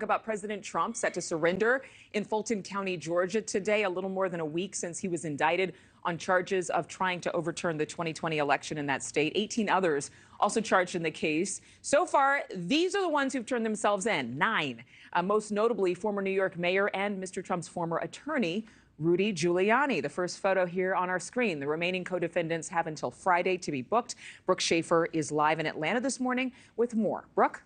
about President Trump set to surrender in Fulton County, Georgia today, a little more than a week since he was indicted on charges of trying to overturn the 2020 election in that state. 18 others also charged in the case. So far, these are the ones who've turned themselves in, 9. Most notably, former New York mayor and Mr. Trump's former attorney, Rudy Giuliani. The first photo here on our screen. The remaining co-defendants have until Friday to be booked. Brooke Schaefer is live in Atlanta this morning with more. Brooke?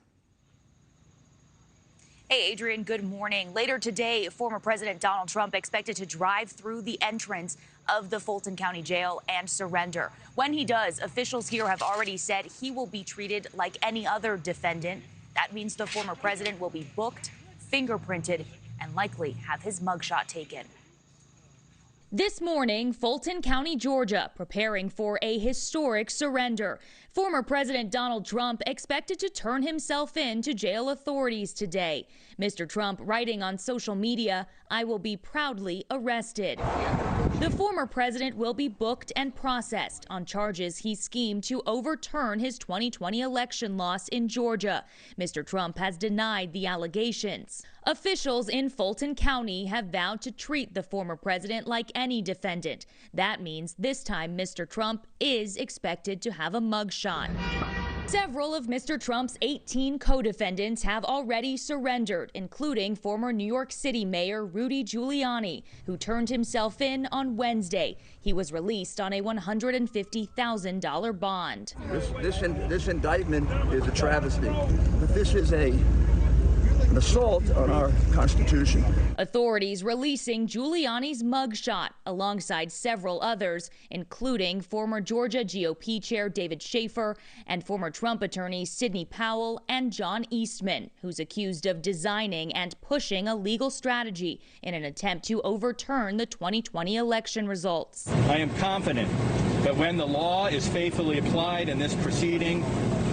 Hey, Adrienne, good morning. Later today, former President Donald Trump expected to drive through the entrance of the Fulton County Jail and surrender. When he does, officials here have already said he will be treated like any other defendant. That means the former president will be booked, fingerprinted, and likely have his mugshot taken. This morning, Fulton County, Georgia, preparing for a historic surrender. Former President Donald Trump expected to turn himself in to jail authorities today. Mr. Trump writing on social media, "I will be proudly arrested." The former president will be booked and processed on charges he schemed to overturn his 2020 election loss in Georgia. Mr. Trump has denied the allegations. Officials in Fulton County have vowed to treat the former president like any defendant. That means this time Mr. Trump is expected to have a mugshot. Several of Mr. Trump's 18 co-defendants have already surrendered, including former New York City Mayor Rudy Giuliani, who turned himself in on Wednesday. He was released on a $150,000 bond. This indictment is a travesty. But this is an assault on our Constitution. Authorities releasing Giuliani's mugshot alongside several others, including former Georgia GOP Chair David Schaefer and former Trump attorneys Sidney Powell and John Eastman, who's accused of designing and pushing a legal strategy in an attempt to overturn the 2020 election results. I am confident that when the law is faithfully applied in this proceeding,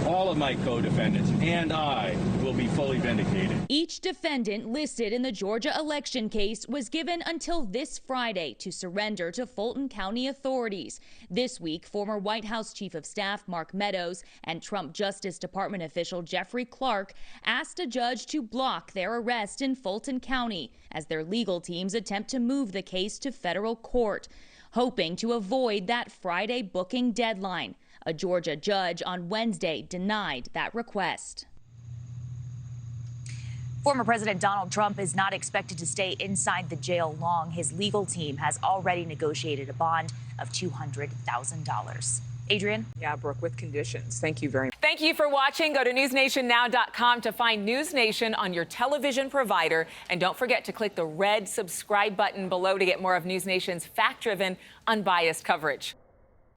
all of my co-defendants and I will be fully vindicated. Each defendant listed in the Georgia election case was given until this Friday to surrender to Fulton County authorities. This week, former White House Chief of Staff Mark Meadows and Trump Justice Department official Jeffrey Clark asked a judge to block their arrest in Fulton County as their legal teams attempt to move the case to federal court, hoping to avoid that Friday booking deadline. A Georgia judge on Wednesday denied that request. Former President Donald Trump is not expected to stay inside the jail long. His legal team has already negotiated a bond of $200,000. Adrienne? Yeah, Brooke, with conditions. Thank you very much. Thank you for watching. Go to newsnationnow.com to find NewsNation on your television provider. And don't forget to click the red subscribe button below to get more of NewsNation's fact-driven, unbiased coverage.